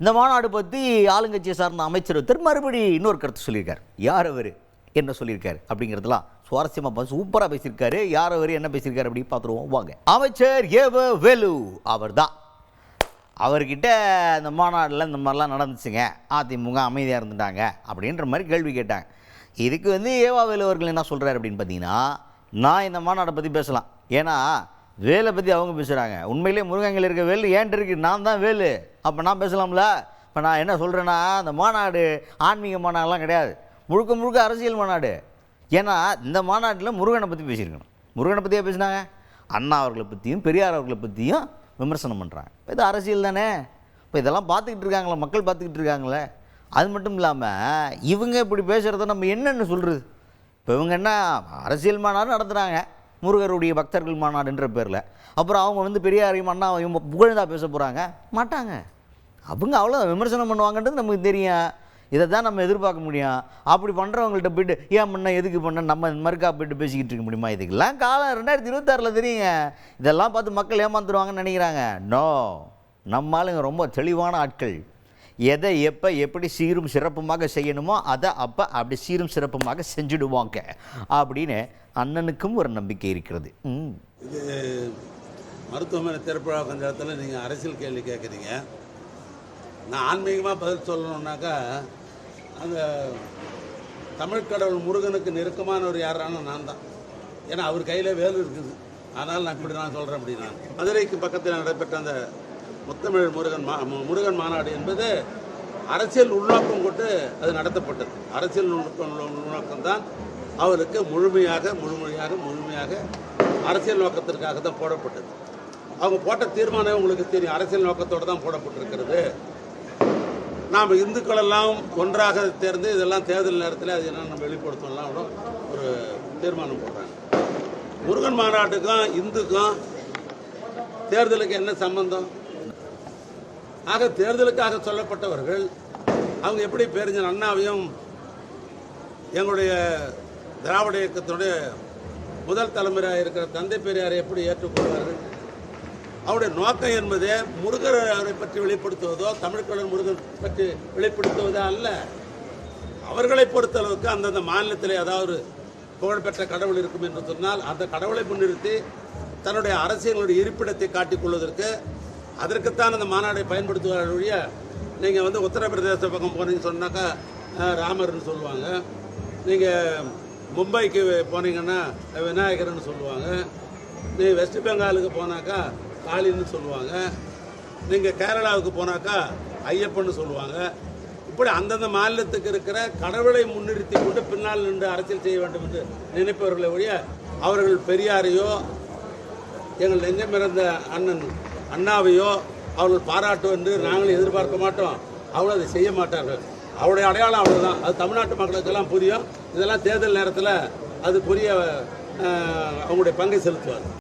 இந்த மாநாடு பற்றி ஆளுங்கட்சியை சார்ந்த அமைச்சர் ஒருத்தர் மறுபடி இன்னொரு கருத்து சொல்லியிருக்கார். யார் அவர் என்ன சொல்லியிருக்காரு அப்படிங்கிறதுலாம் சுவாரஸ்யமாக சூப்பராக பேசியிருக்காரு. யார் அவர் என்ன பேசியிருக்காரு அப்படி பார்த்துருவோம் வாங்க. அமைச்சர் ஏவ வேலு அவர் தான். அவர்கிட்ட இந்த மாநாட்டில் இந்த மாதிரிலாம் நடந்துச்சுங்க, அதிமுக அமைதியாக இருந்துட்டாங்க அப்படின்ற மாதிரி கேள்வி கேட்டாங்க. இதுக்கு ஏவா வேலு அவர்கள் என்ன சொல்கிறார் அப்படின்னு பார்த்தீங்கன்னா, நான் இந்த மாநாட்டை பற்றி பேசலாம், ஏன்னா வேலை பற்றி அவங்க பேசுகிறாங்க. உண்மையிலே முருகங்கள் இருக்க வேலு ஏன்ட்டு இருக்குது, நான் தான் வேலு, அப்போ நான் பேசலாம்ல. இப்போ நான் என்ன சொல்கிறேன்னா, இந்த மாநாடு ஆன்மீக மாநாடுலாம் கிடையாது, முழுக்க முழுக்க அரசியல் மாநாடு. ஏன்னா இந்த மாநாட்டில் முருகனை பற்றி பேசியிருக்கணும். முருகனை பற்றியே பேசினாங்க, அண்ணா அவர்களை பற்றியும் பெரியார் அவர்களை பற்றியும் விமர்சனம் பண்ணுறாங்க. இப்போ இது அரசியல் தானே. இப்போ இதெல்லாம் பார்த்துக்கிட்டு இருக்காங்களே, மக்கள் பார்த்துக்கிட்டு இருக்காங்களே. அது மட்டும் இல்லாமல் இவங்க இப்படி பேசுகிறத நம்ம என்னென்னு சொல்கிறது? இப்போ இவங்க என்ன அரசியல் மாநாடு நடத்துகிறாங்க, முருகருடைய பக்தர்கள் மாநாடுன்ற பேரில். அப்புறம் அவங்க பெரியாரையும் அண்ணாவையும் புகழ்ந்தா பேச போகிறாங்க மாட்டாங்க. அவங்க அவ்வளோ விமர்சனம் பண்ணுவாங்கன்றது நமக்கு தெரியும். இதை தான் நம்ம எதிர்பார்க்க முடியும். அப்படி பண்ணுறவங்கள்ட்ட போய்ட்டு ஏன் பண்ண எதுக்கு பண்ண நம்ம மறுக்கா போய்ட்டு பேசிக்கிட்டு இருக்க முடியுமா? இதுக்கெல்லாம் காலம் 2026 தெரியுங்க. இதெல்லாம் பார்த்து மக்கள் ஏமாந்துருவாங்கன்னு நினைக்கிறாங்க. நோ, நம்ம ஆளுங்க ரொம்ப தெளிவான ஆட்கள். எதை எப்போ எப்படி சீரும் சிறப்புமாக செய்யணுமோ அதை அப்போ அப்படி சீரும் சிறப்புமாக செஞ்சுடுவாங்க அப்படின்னு அண்ணனுக்கும் ஒரு நம்பிக்கை இருக்கிறது. இது மருத்துவமனை திறப்பு கொஞ்ச இடத்துல நீங்கள் அரசியல் கேள்வி கேட்குறீங்க. நான் ஆன்மீகமாக பதில் சொல்லணுன்னாக்கா, அந்த தமிழ் கடவுள் முருகனுக்கு நெருக்கமானவர் யாரான நான் தான். ஏன்னா அவர் கையில் வேலு இருக்குது. அதனால் நான் இப்படி நான் சொல்கிறேன். அப்படி நான் மதுரைக்கு பக்கத்தில் நடைபெற்ற அந்த முத்தமிழ் முருகன் மாநாடு என்பது அரசியல் உள்நோக்கம் கொண்டு அது நடத்தப்பட்டது. அரசியல் உள்நோக்கம் தான் அவருக்கு முழுமையாக அரசியல் நோக்கத்திற்காக தான் போடப்பட்டது. அவங்க போட்ட தீர்மானம் உங்களுக்கு தெரியும், அரசியல் நோக்கத்தோடு தான் போடப்பட்டிருக்கிறது. நாம் இந்துக்களெல்லாம் ஒன்றாக தேர்ந்து இதெல்லாம் தேர்தல் நேரத்தில் அது என்ன நம்ம வெளிப்படுத்தலாம் ஒரு தீர்மானம் போடுறாங்க. முருகன் மாநாட்டுக்கும் இந்துக்கும் தேர்தலுக்கு என்ன சம்பந்தம்? ஆக தேர்தலுக்காக சொல்லப்பட்டவர்கள் அவங்க எப்படி பேரிஞர் அண்ணாவையும் எங்களுடைய திராவிட இயக்கத்தினுடைய முதல் தலைமுறையாக இருக்கிற தந்தை பெரியாரை எப்படி ஏற்றுக்கொள்வார்கள்? அவருடைய நோக்கம் என்பதே முருகரை பற்றி வெளிப்படுத்துவதோ தமிழ்கடல் முருகன் பற்றி வெளிப்படுத்துவதோ அல்ல. அவர்களை பொறுத்தளவுக்கு அந்தந்த மாநிலத்திலே ஏதாவது புகழ்பெற்ற கடவுள் இருக்கும் என்று சொன்னால் அந்த கடவுளை முன்னிறுத்தி தன்னுடைய அரசியலுடைய இருப்பிடத்தை காட்டிக்கொள்வதற்கு அதற்குத்தான் அந்த மாநாடை பயன்படுத்துவாருடைய. நீங்கள் உத்தரப்பிரதேச பக்கம் போனீங்கன்னு சொன்னாக்கா ராமர்னு சொல்லுவாங்க. நீங்கள் மும்பைக்கு போனீங்கன்னா விநாயகர்னு சொல்லுவாங்க. நீங்கள் வெஸ்ட் பெங்காலுக்கு போனாக்கா காளின்னு சொல்லுவாங்க. நீங்கள் கேரளாவுக்கு போனாக்கா ஐயப்பன்னு சொல்லுவாங்க. இப்படி அந்தந்த மாநிலத்துக்கு இருக்கிற கடவுளை முன்னிறுத்தி கொண்டு பின்னால் நின்று அரசியல் செய்ய வேண்டும் என்று நினைப்பவர்களை ஒழிய அவர்கள் பெரியாரையோ எங்கள் நெஞ்சமிறந்த அண்ணன் அண்ணாவையோ அவர்கள் பாராட்டும் என்று நாங்களும் எதிர்பார்க்க மாட்டோம். அவங்களும் அதை செய்ய மாட்டார்கள். அவருடைய அடையாளம் அவ்வளோதான். அது தமிழ்நாட்டு மக்களுக்கெல்லாம் புரியும். இதெல்லாம் தேர்தல் நேரத்தில் அது புரிய அவங்களுடைய பங்கை செலுத்துவார்.